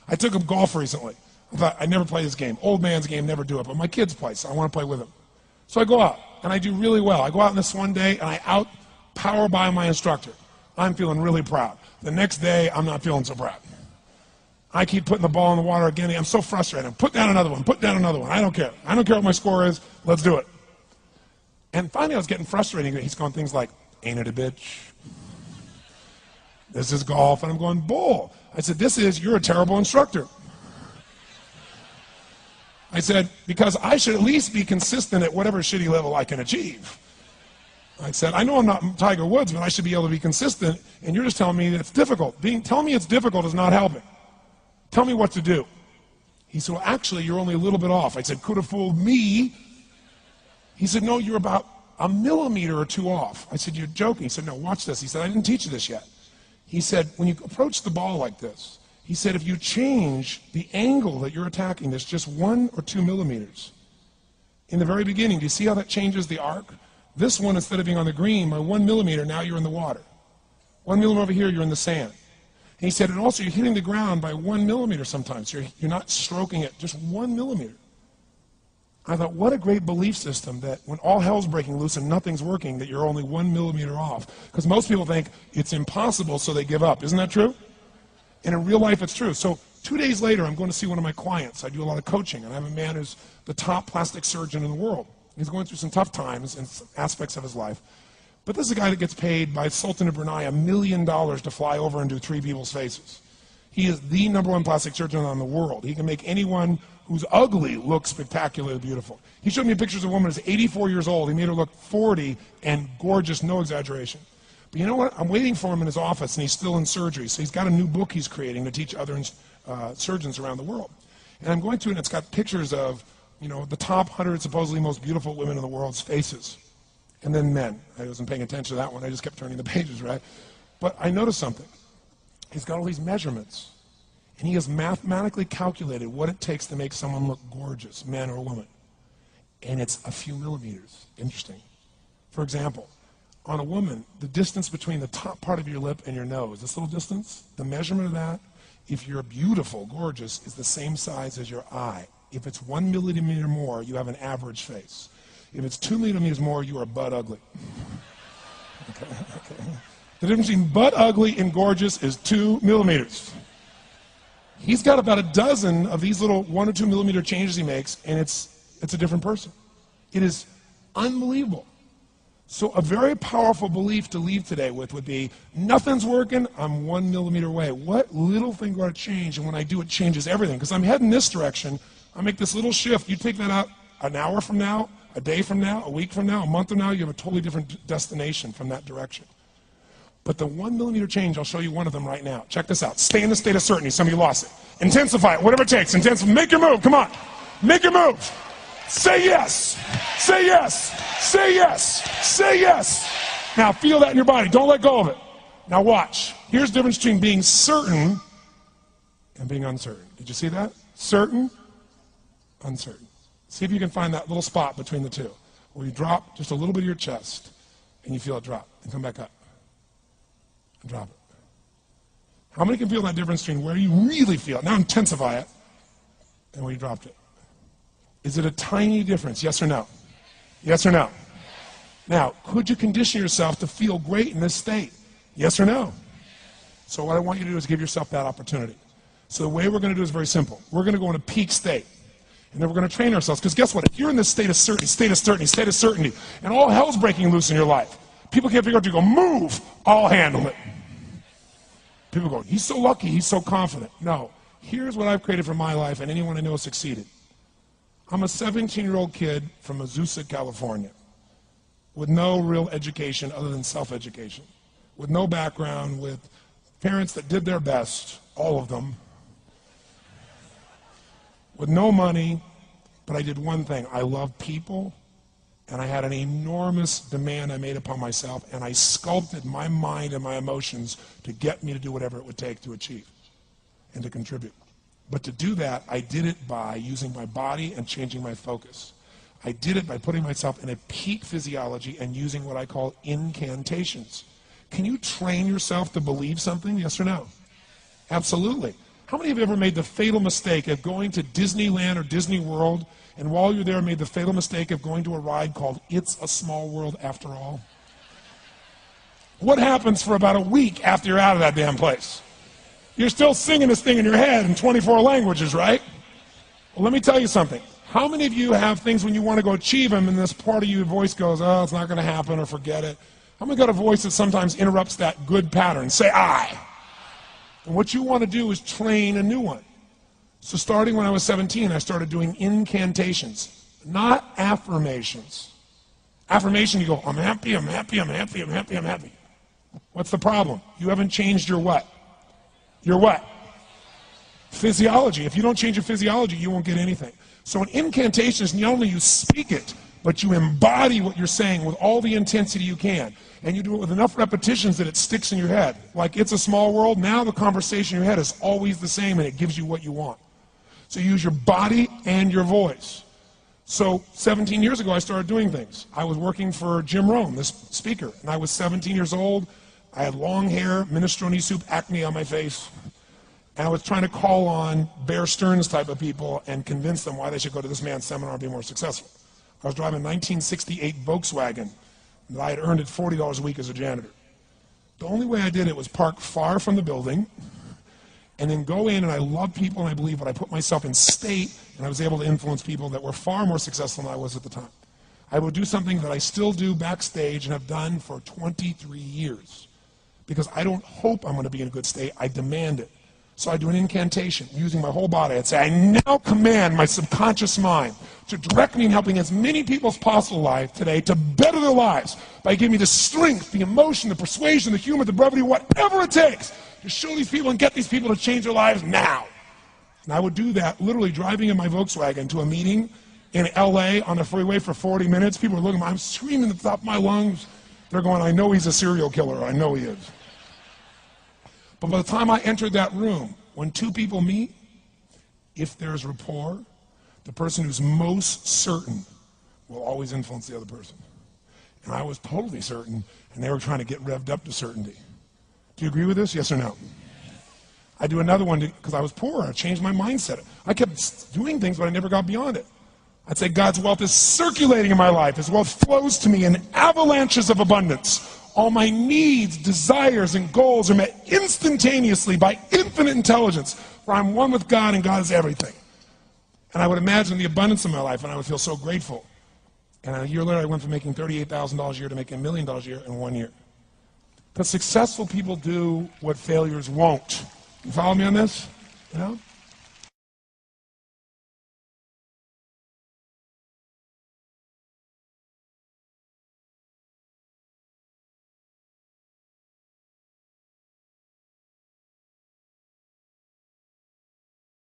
I took him golf recently. I thought, I'd never play this game. Old man's game, never do it. But my kids play, so I want to play with them. So I go out, and I do really well. I go out on this one day, and I out-power by my instructor. I'm feeling really proud. The next day, I'm not feeling so proud. I keep putting the ball in the water again. I'm so frustrated. Put down another one. Put down another one. I don't care. I don't care what my score is. Let's do it. And finally, I was getting frustrated. He's going things like, ain't it a bitch? This is golf. And I'm going, bull. I said, you're a terrible instructor. I said, because I should at least be consistent at whatever shitty level I can achieve. I said, I know I'm not Tiger Woods, but I should be able to be consistent, and you're just telling me that it's difficult. Telling me it's difficult is not helping. Tell me what to do. He said, well, actually, you're only a little bit off. I said, could have fooled me. He said, no, you're about a millimeter or two off. I said, you're joking. He said, no, watch this. He said, I didn't teach you this yet. He said, when you approach the ball like this, he said, if you change the angle that you're attacking this just 1 or 2 millimeters, in the very beginning, do you see how that changes the arc? This one, instead of being on the green, by 1 millimeter, now you're in the water. 1 millimeter over here, you're in the sand. And he said, and also you're hitting the ground by 1 millimeter sometimes. You're not stroking it, just 1 millimeter. I thought, what a great belief system that when all hell's breaking loose and nothing's working, that you're only 1 millimeter off. Because most people think it's impossible, so they give up. Isn't that true? And in real life, it's true. So 2 days later, I'm going to see one of my clients. I do a lot of coaching, and I have a man who's the top plastic surgeon in the world. He's going through some tough times in aspects of his life. But this is a guy that gets paid by Sultan of Brunei $1 million to fly over and do 3 people's faces. He is the #1 plastic surgeon in the world. He can make anyone who's ugly look spectacularly beautiful. He showed me pictures of a woman who's 84 years old. He made her look 40 and gorgeous, no exaggeration. But you know what? I'm waiting for him in his office, and he's still in surgery. So he's got a new book he's creating to teach other surgeons around the world. And I'm going to it, and it's got pictures of, the top 100 supposedly most beautiful women in the world's faces. And then men. I wasn't paying attention to that one. I just kept turning the pages, right? But I noticed something. He's got all these measurements. And he has mathematically calculated what it takes to make someone look gorgeous, man or woman. And it's a few millimeters. Interesting. For example, on a woman, the distance between the top part of your lip and your nose, this little distance, the measurement of that, if you're beautiful, gorgeous, is the same size as your eye. If it's 1 millimeter more, you have an average face. If it's 2 millimeters more, you are butt ugly. Okay. The difference between butt ugly and gorgeous is 2 millimeters. He's got about a dozen of these little 1 or 2 millimeter changes he makes, and it's a different person. It is unbelievable. So a very powerful belief to leave today with would be, nothing's working, I'm 1 millimeter away. What little thing do I change? And when I do, it changes everything. Because I'm heading this direction, I make this little shift. You take that out an hour from now, a day from now, a week from now, a month from now, you have a totally different destination from that direction. But the 1 millimeter change, I'll show you one of them right now. Check this out. Stay in the state of certainty. Some of you lost it. Intensify it, whatever it takes. Make your move. Come on. Make your move. Say yes. Say yes. Say yes. Say yes. Now feel that in your body. Don't let go of it. Now watch. Here's the difference between being certain and being uncertain. Did you see that? Certain, uncertain. See if you can find that little spot between the two, where you drop just a little bit of your chest, and you feel it drop, and come back up, and drop it. How many can feel that difference between where you really feel it, now intensify it, and where you dropped it? Is it a tiny difference, yes or no? Yes or no? Now, could you condition yourself to feel great in this state? Yes or no? So what I want you to do is give yourself that opportunity. So the way we're going to do is very simple. We're going to go in a peak state. And then we're going to train ourselves. Because guess what? If you're in this state of certainty, and all hell's breaking loose in your life, people can't figure out to go, move, I'll handle it. People go, he's so lucky, he's so confident. No. Here's what I've created for my life, and anyone I know has succeeded. I'm a 17-year-old kid from Azusa, California, with no real education other than self-education, with no background, with parents that did their best, all of them, with no money, but I did one thing. I loved people, and I had an enormous demand I made upon myself, and I sculpted my mind and my emotions to get me to do whatever it would take to achieve and to contribute. But to do that, I did it by using my body and changing my focus. I did it by putting myself in a peak physiology and using what I call incantations. Can you train yourself to believe something, yes or no? Absolutely. How many of you ever made the fatal mistake of going to Disneyland or Disney World, and while you're there made the fatal mistake of going to a ride called It's a Small World After All? What happens for about a week after you're out of that damn place? You're still singing this thing in your head in 24 languages, right? Well, let me tell you something. How many of you have things when you want to go achieve them and this part of your voice goes, oh, it's not going to happen, or forget it? How many got a voice that sometimes interrupts that good pattern? Say I. And what you want to do is train a new one. So starting when I was 17, I started doing incantations, not affirmations. Affirmation, you go, I'm happy, I'm happy, I'm happy, I'm happy, I'm happy. What's the problem? You haven't changed your what? Your what? Physiology. If you don't change your physiology, you won't get anything. So an incantation is not only you speak it, but you embody what you're saying with all the intensity you can. And you do it with enough repetitions that it sticks in your head. Like It's a Small World, now the conversation in your head is always the same and it gives you what you want. So you use your body and your voice. So 17 years ago, I started doing things. I was working for Jim Rohn, this speaker, and I was 17 years old. I had long hair, minestrone soup, acne on my face. And I was trying to call on Bear Stearns type of people and convince them why they should go to this man's seminar and be more successful. I was driving a 1968 Volkswagen that I had earned at $40 a week as a janitor. The only way I did it was park far from the building and then go in, and I love people and I believe, but I put myself in state and I was able to influence people that were far more successful than I was at the time. I would do something that I still do backstage and have done for 23 years because I don't hope I'm going to be in a good state, I demand it. So I do an incantation using my whole body. I'd say, I now command my subconscious mind to direct me in helping as many people as possible alive today to better their lives by giving me the strength, the emotion, the persuasion, the humor, the brevity, whatever it takes to show these people and get these people to change their lives now. And I would do that literally driving in my Volkswagen to a meeting in LA on the freeway for 40 minutes. People are looking at me, I'm screaming at the top of my lungs. They're going, I know he's a serial killer. I know he is. But by the time I entered that room, when two people meet, if there's rapport, the person who's most certain will always influence the other person. And I was totally certain, and they were trying to get revved up to certainty. Do you agree with this? Yes or no? I do another one because I was poor. I changed my mindset. I kept doing things, but I never got beyond it. I'd say God's wealth is circulating in my life. His wealth flows to me in avalanches of abundance. All my needs, desires, and goals are met instantaneously by infinite intelligence, for I'm one with God and God is everything. And I would imagine the abundance in my life, and I would feel so grateful. And a year later, I went from making $38,000 a year to making $1 million a year in 1 year. But successful people do what failures won't. You follow me on this? You know?